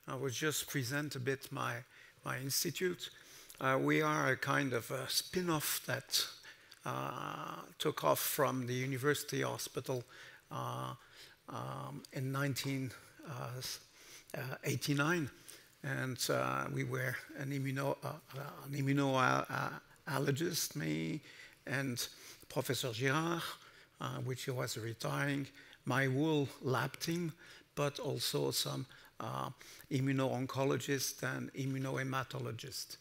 I will just present a bit my institute. We are a kind of a spin-off that took off from the university hospital in 1989, and we were an immunoallergist, me and Professor Girard, which was retiring, my whole lab team, but also some immuno-oncologists and immunohematologists.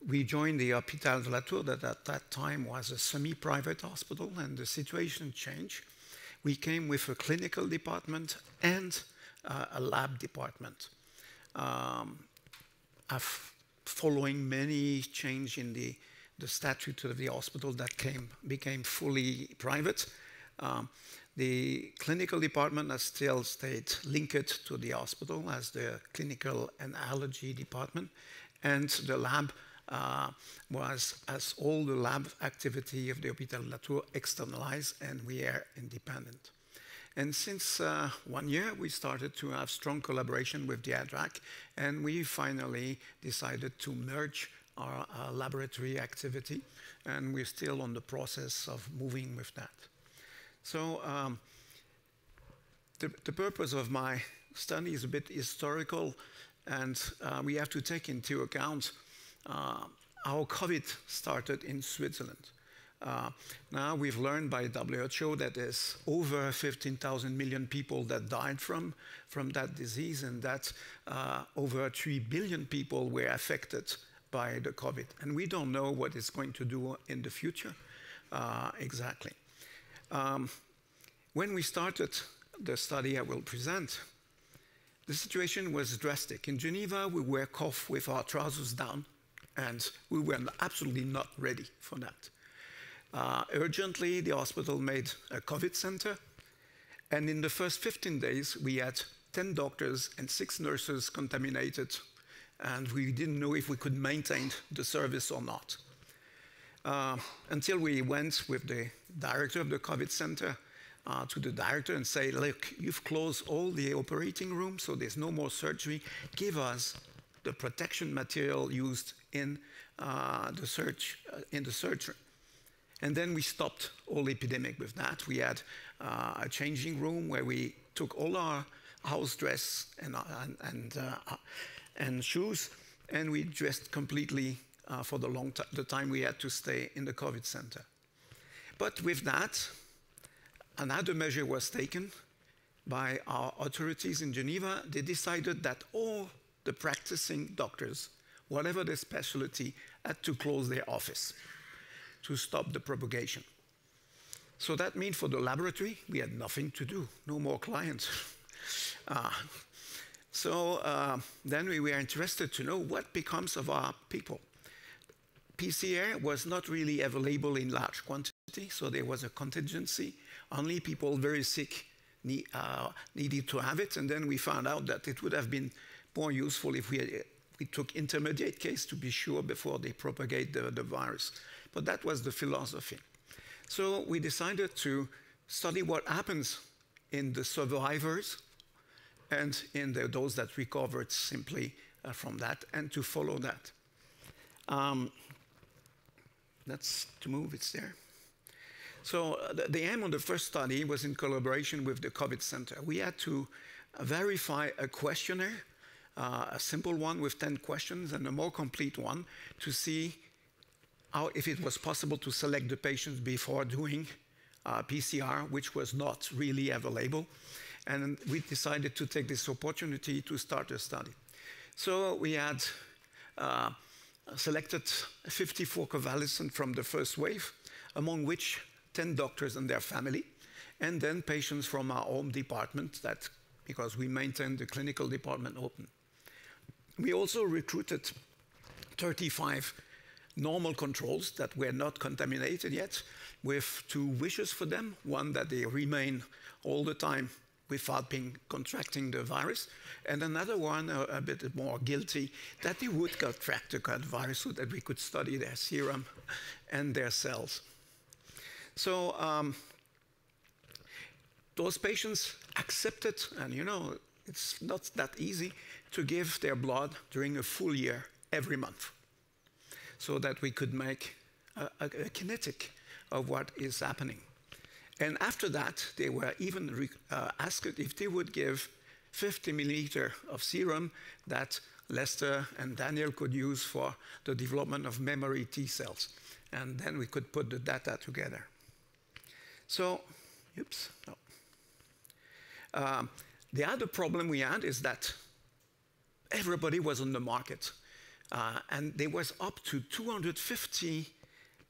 We joined the Untitled Chapter that at that time was a semi-private hospital, and the situation changed. We came with a clinical department and a lab department. Following many changes in the statute of the hospital that became fully private, the clinical department has still stayed linked to the hospital as the clinical and allergy department, and the lab was, as all the lab activity of the Hôpital de la Tour, externalized, and we are independent. And since 1 year, we started to have strong collaboration with the ADR-AC, and we finally decided to merge our laboratory activity, and we're still on the process of moving with that. So the purpose of my study is a bit historical, and we have to take into account how COVID started in Switzerland. Now we've learned by WHO that there's over 15,000 million people that died from that disease, and that over 3 billion people were affected by the COVID. And we don't know what it's going to do in the future exactly. When we started the study I will present, the situation was drastic. In Geneva, we were caught with our trousers down, and we were absolutely not ready for that. Urgently, the hospital made a COVID center, and in the first 15 days, we had 10 doctors and 6 nurses contaminated, and we didn't know if we could maintain the service or not. Until we went with the director of the COVID center to the director and say, look, you've closed all the operating rooms, so there's no more surgery. Give us the protection material used in the surgery. And then we stopped all epidemic with that. We had a changing room where we took all our house dress and shoes, and we dressed completely for the time we had to stay in the COVID center. But with that, another measure was taken by our authorities in Geneva. They decided that all the practicing doctors, whatever their specialty, had to close their office to stop the propagation. So that means for the laboratory, we had nothing to do, no more clients. Then we were interested to know what becomes of our people. PCR was not really available in large quantity, so there was a contingency. Only people very sick needed to have it, and then we found out that it would have been more useful if we took intermediate case to be sure before they propagate the virus. But that was the philosophy. So we decided to study what happens in the survivors and in those that recovered simply from that, and to follow that. That's to move, it's there. So the aim of the first study was in collaboration with the COVID Center. We had to verify a questionnaire, a simple one with 10 questions and a more complete one to see if it was possible to select the patients before doing PCR, which was not really available. And we decided to take this opportunity to start a study. So we had selected 54 convalescents from the first wave, among which 10 doctors and their family, and then patients from our home department, because we maintained the clinical department open. We also recruited 35 normal controls that were not contaminated yet, with 2 wishes for them. One, that they remain all the time without contracting the virus, and another one, a bit more guilty, that they would contract the virus so that we could study their serum and their cells. So those patients accepted, and you know, It's not that easy to give their blood during a full year every month, so that we could make a kinetic of what is happening. And after that, they were even asked if they would give 50 milliliter of serum that Lester and Daniel could use for the development of memory T cells. And then we could put the data together. So, oops, no. The other problem we had is that everybody was on the market. And there was up to 250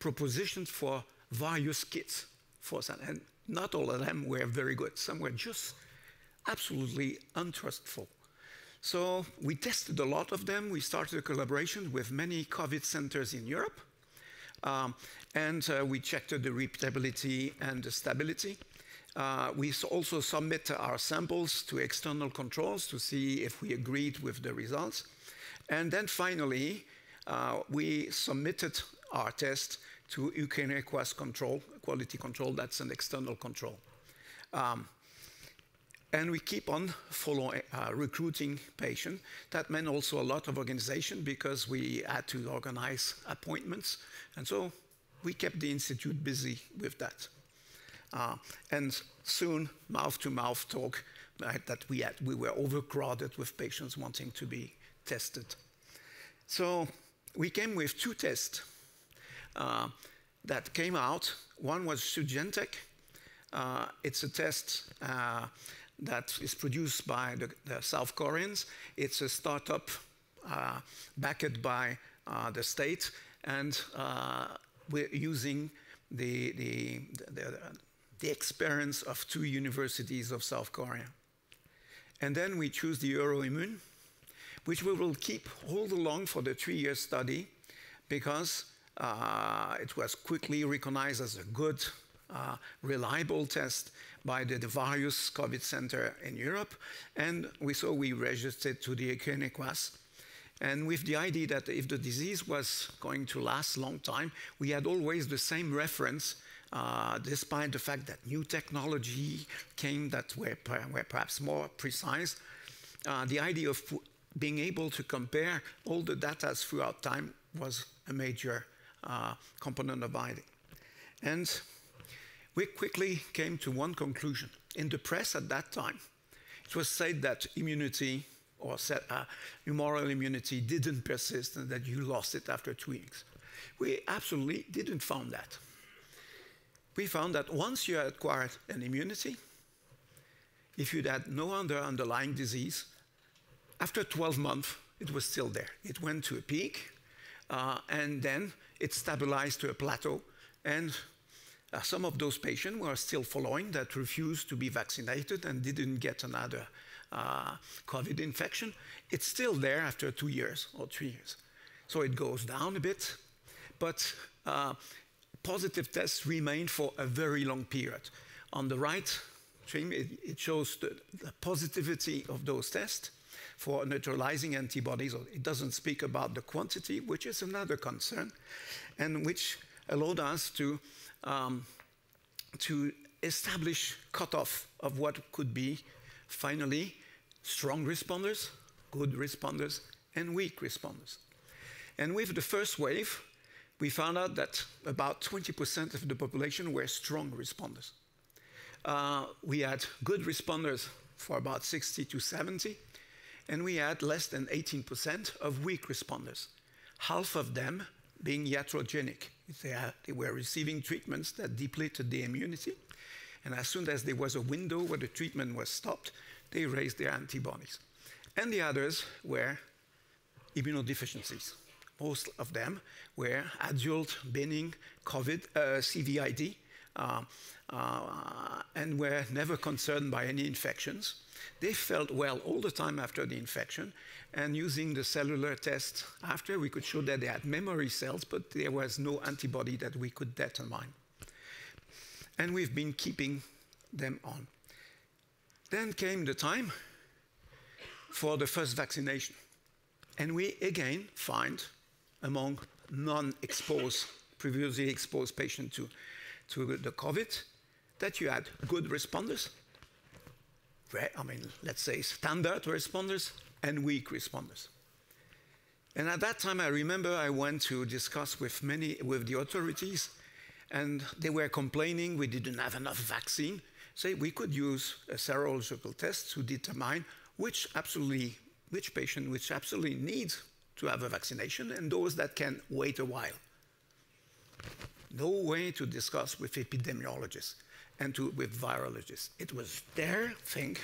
propositions for various kits for that. And not all of them were very good. Some were just absolutely untrustful. So we tested a lot of them. We started a collaboration with many COVID centers in Europe. And we checked the repeatability and the stability. We also submit our samples to external controls to see if we agreed with the results. And then finally, we submitted our test to UKNEQUAS control, quality control. That's an external control. And we keep on following, recruiting patients. That meant also a lot of organization because we had to organize appointments. And so we kept the institute busy with that. And soon, mouth-to-mouth talk that we were overcrowded with patients wanting to be tested. So we came with two tests that came out. One was Sugentech. It's a test that is produced by the South Koreans. It's a startup backed by the state, and we're using the experience of two universities of South Korea. And then we choose the Euroimmune, which we will keep all along for the 3-year study because it was quickly recognized as a good, reliable test by the various COVID centers in Europe. And we registered to the UKNEQUAS. And with the idea that if the disease was going to last a long time, we had always the same reference, despite the fact that new technology came that were perhaps more precise. The idea of being able to compare all the data throughout time was a major component of ID. And we quickly came to one conclusion. In the press at that time, it was said that immunity or humoral immunity didn't persist and that you lost it after 2 weeks. We absolutely didn't find that. We found that once you had acquired an immunity, if you had no underlying disease, after 12 months, it was still there. It went to a peak, and then it stabilized to a plateau. And some of those patients were still following that refused to be vaccinated and didn't get another COVID infection. It's still there after 2 years or 3 years. So it goes down a bit, but positive tests remain for a very long period. On the right trim, it shows the positivity of those tests for neutralizing antibodies. It doesn't speak about the quantity, which is another concern, and which allowed us to establish cutoff of what could be finally strong responders, good responders, and weak responders. And with the first wave, we found out that about 20% of the population were strong responders. We had good responders for about 60 to 70, and we had less than 18% of weak responders, half of them being iatrogenic. They were receiving treatments that depleted the immunity, and as soon as there was a window where the treatment was stopped, they raised their antibodies. And the others were immunodeficiencies. Most of them were adult benign COVID, CVID, and were never concerned by any infections. They felt well all the time after the infection, and using the cellular test after, we could show that they had memory cells, but there was no antibody that we could determine. And we've been keeping them on. Then came the time for the first vaccination. And we again find among non-exposed, previously exposed patients to the COVID, that you had good responders let's say standard responders and weak responders. And at that time, I remember I went to discuss with the authorities, and they were complaining we didn't have enough vaccine. So we could use a serological test to determine which patient absolutely needs to have a vaccination and those that can wait a while. No way to discuss with epidemiologists and with virologists. It was their thing,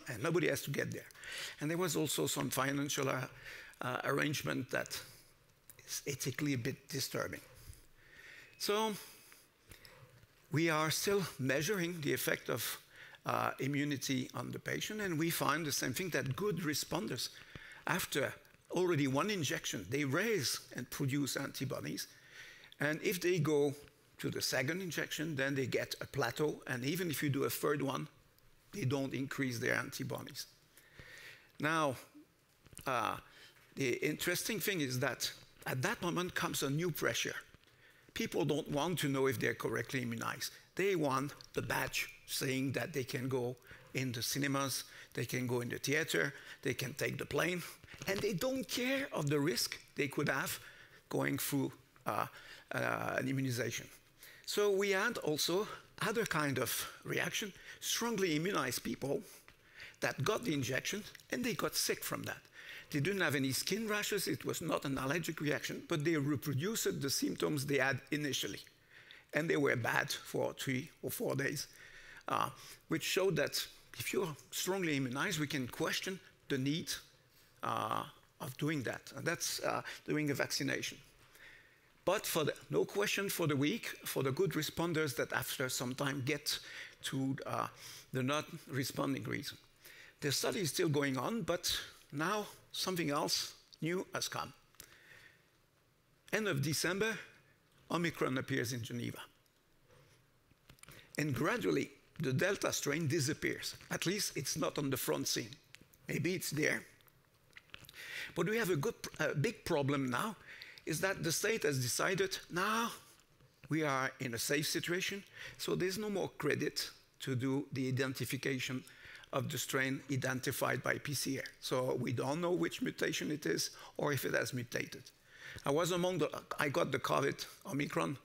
and nobody has to get there. And there was also some financial arrangement that is ethically a bit disturbing. So we are still measuring the effect of immunity on the patient, and we find the same thing, that good responders, after already one injection, they raise and produce antibodies. And if they go to the second injection, then they get a plateau, and even if you do a third one, they don't increase their antibodies. Now, the interesting thing is that at that moment comes a new pressure. People don't want to know if they're correctly immunized. They want the badge saying that they can go in the cinemas, they can go in the theater, they can take the plane, and they don't care of the risk they could have going through an immunization. So we had also other kind of reaction, strongly immunized people that got the injection and they got sick from that. They didn't have any skin rashes, it was not an allergic reaction, but they reproduced the symptoms they had initially. And they were bad for 3 or 4 days, which showed that if you're strongly immunized, we can question the need of doing that. And that's doing a vaccination. But no question for the weak, for the good responders that after some time get to the not responding reason. The study is still going on, but now something else new has come. End of December, Omicron appears in Geneva. And gradually, the Delta strain disappears. At least it's not on the front scene. Maybe it's there. But we have a big problem now, is that the state has decided, now we are in a safe situation, so there's no more credit to do the identification of the strain identified by PCR. So we don't know which mutation it is or if it has mutated. I got the COVID Omicron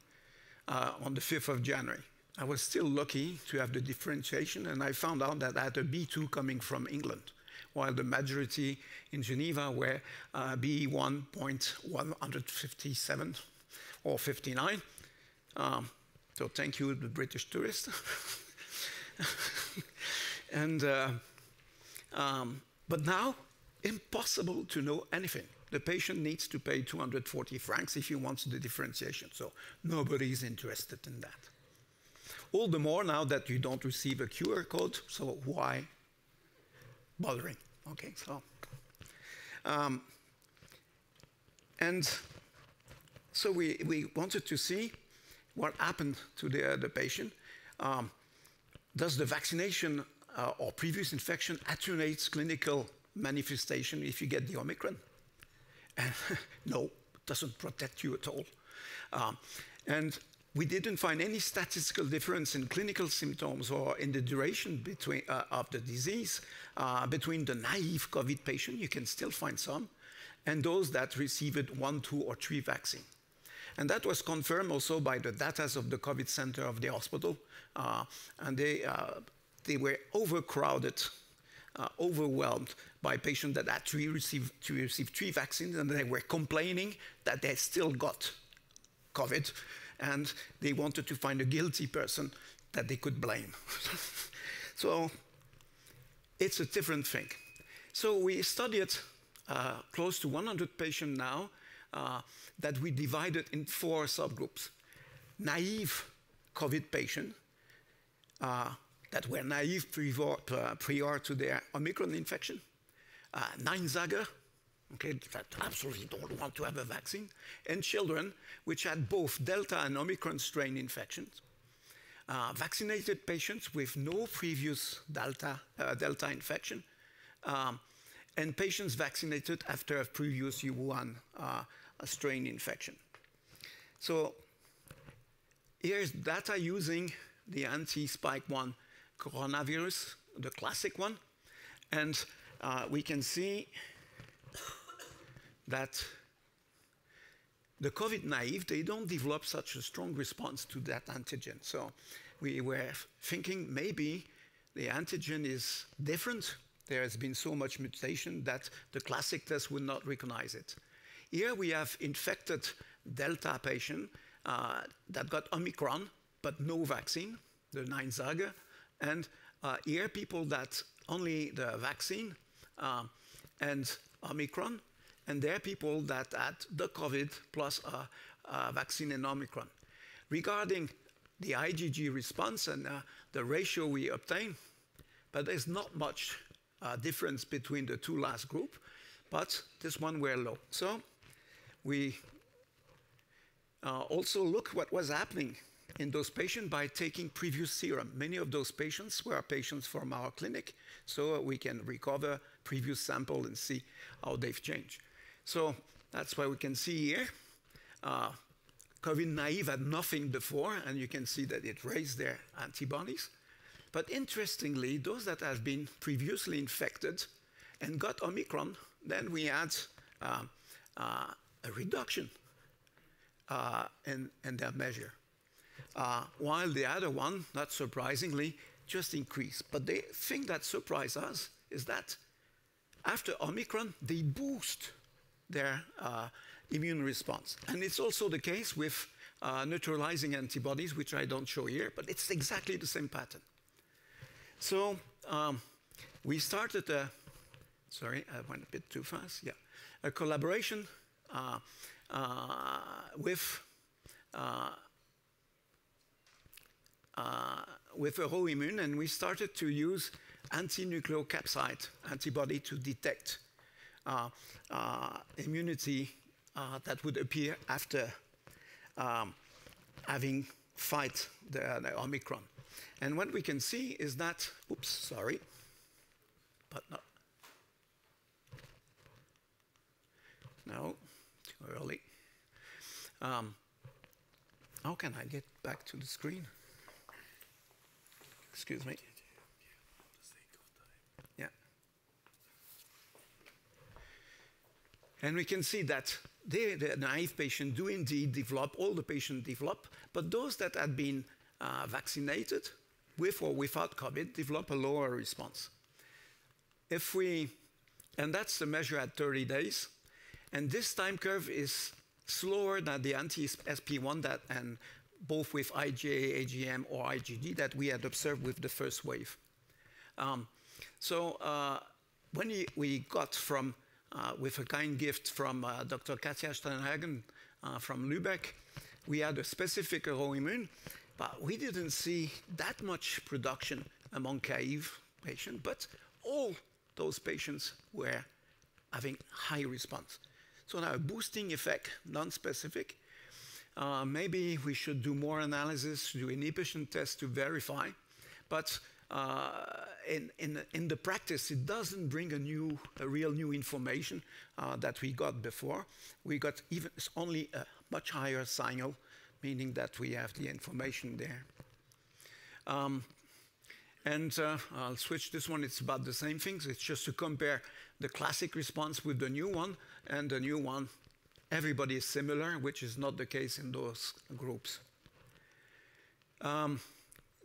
on the 5th of January. I was still lucky to have the differentiation, and I found out that I had a B2 coming from England, while the majority in Geneva were B1.157 or 59. So thank you, the British tourist. But now, impossible to know anything. The patient needs to pay 240 francs if he wants the differentiation. So nobody is interested in that. All the more now that you don't receive a QR code, so why bothering? Okay, so. And so we wanted to see what happened to the patient. Does the vaccination or previous infection attenuates clinical manifestation if you get the Omicron? No, it doesn't protect you at all. And we didn't find any statistical difference in clinical symptoms or in the duration of the disease between the naive COVID patient, you can still find some, and those that received 1, 2, or 3 vaccine. And that was confirmed also by the data of the COVID center of the hospital, and they were overcrowded, overwhelmed by patients that had received 3 vaccines, and they were complaining that they still got COVID, and they wanted to find a guilty person that they could blame. So it's a different thing. So we studied close to 100 patients now that we divided in 4 subgroups. Naive COVID patients that were naive prior to their Omicron infection, 9-Zager, okay, that absolutely don't want to have a vaccine, and children which had both Delta and Omicron strain infections, vaccinated patients with no previous Delta infection, and patients vaccinated after a previous U1 strain infection. So here's data using the anti-spike 1 coronavirus the classic one. And we can see that the COVID naive, they don't develop such a strong response to that antigen. So we were thinking maybe the antigen is different. There has been so much mutation that the classic test would not recognize it. Here we have infected Delta patient that got Omicron, but no vaccine, the 9-Zage. And here people that only the vaccine and Omicron, and there are people that had the COVID plus vaccine and Omicron. Regarding the IgG response and the ratio we obtain, but there's not much difference between the two last group, but this one were low. So we also look what was happening in those patients by taking previous serum. Many of those patients were patients from our clinic, so we can recover previous sample and see how they've changed. So that's why we can see here, COVID naive had nothing before, and you can see that it raised their antibodies. But interestingly, those that have been previously infected and got Omicron, then we had a reduction in their measure. While the other one, not surprisingly, just increased. But the thing that surprised us is that after Omicron, they boost their immune response. And it's also the case with neutralizing antibodies, which I don't show here, but it's exactly the same pattern. So we started a, sorry, I went a bit too fast, yeah, a collaboration with OMICRON, and we started to use anti-nucleocapsid antibody to detect immunity that would appear after having fight the Omicron. And what we can see is that, oops, sorry, but no, no, too early. How can I get back to the screen? Excuse me. Yeah. And we can see that the naive patients do indeed develop, all the patients develop, but those that had been vaccinated with or without COVID develop a lower response. If we, and that's the measure at 30 days, and this time curve is slower than the anti-SP1 that, and both with IgA, AGM, or IgG that we had observed with the first wave. When we got from, with a kind gift from Dr. Katja Steinhagen from Lübeck, we had a specific autoimmune, but we didn't see that much production among naive patients, but all those patients were having high response. So now a boosting effect, non-specific. Maybe we should do more analysis, do inhibition tests to verify, but in the practice, it doesn't bring a real new information that we got before. We got even only a much higher signal, meaning that we have the information there. I'll switch this one. It's about the same things. It's just to compare the classic response with the new one, and the new one, everybody is similar, which is not the case in those groups.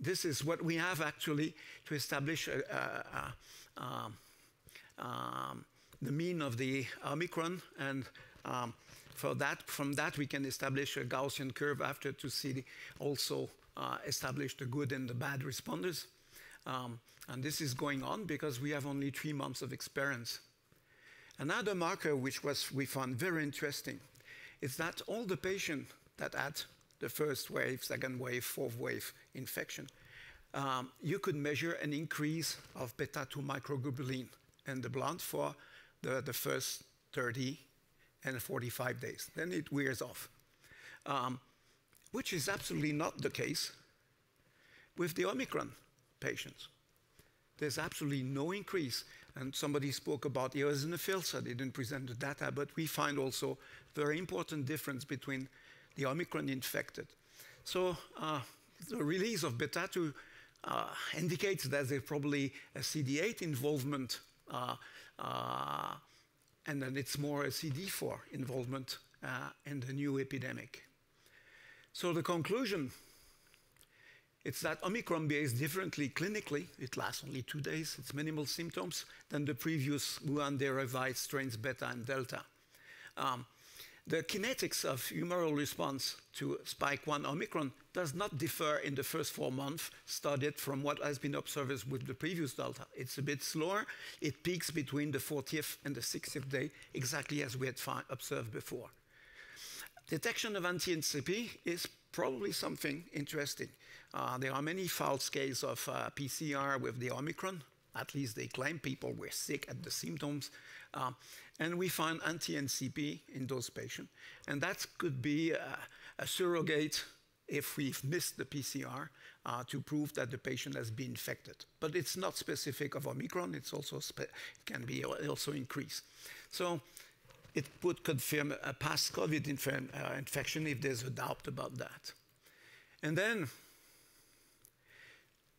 This is what we have actually to establish the mean of the Omicron, and from that we can establish a Gaussian curve after to see also establish the good and the bad responders. And this is going on because we have only 3 months of experience. Another marker which we found very interesting is that all the patients that had the first wave, second wave, fourth wave infection, you could measure an increase of beta-2 microglobulin in the blood for the first 30 and 45 days. Then it wears off, which is absolutely not the case with the Omicron patients. There's absolutely no increase. And somebody spoke about eosinophils. I didn't present the data, but we find also very important difference between the Omicron infected. So the release of beta-2 indicates that there's probably a CD8 involvement, and then it's more a CD4 involvement in the new epidemic. So the conclusion, it's that Omicron behaves differently clinically. It lasts only 2 days. It's minimal symptoms than the previous Wuhan-derived strains Beta and Delta. The kinetics of humoral response to spike 1 Omicron does not differ in the first 4 months studied from what has been observed with the previous Delta. It's a bit slower. It peaks between the 40th and the 60th day, exactly as we had observed before. Detection of anti-NCP is probably something interesting. There are many false cases of PCR with the Omicron. At least they claim people were sick at the symptoms. And we find anti-NCP in those patients. And that could be a surrogate if we've missed the PCR to prove that the patient has been infected. But it's not specific of Omicron. It's also it can be also increased. So it would confirm a past COVID infection if there's a doubt about that. And then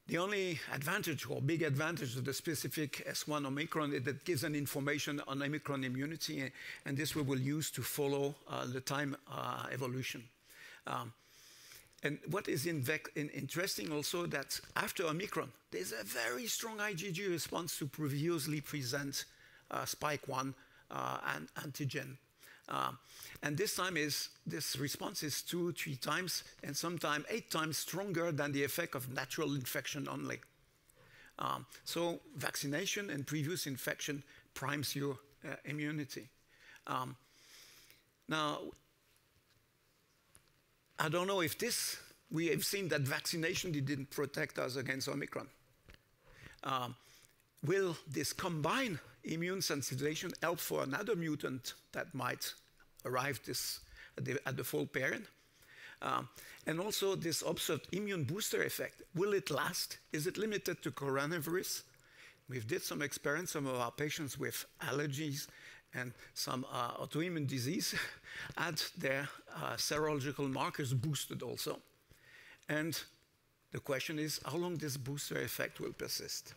the only advantage or big advantage of the specific S1 Omicron is that it gives an information on Omicron immunity, and this we will use to follow the time evolution. And what is interesting also that after Omicron, there's a very strong IgG response to previously present spike 1 and antigen. And this time this response is 2-3 times and sometimes 8 times stronger than the effect of natural infection only. So vaccination and previous infection primes your immunity. Now, I don't know if we have seen that vaccination didn't protect us against Omicron. Will this combined immune sensitization help for another mutant that might arrive at the full period? And also this observed immune booster effect, will it last? Is it limited to coronavirus? We've did some experiments, some of our patients with allergies and some autoimmune disease had their serological markers boosted also. And the question is how long this booster effect will persist.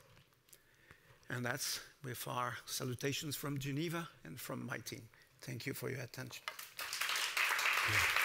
And that's with our salutations from Geneva and from my team. Thank you for your attention. Yeah.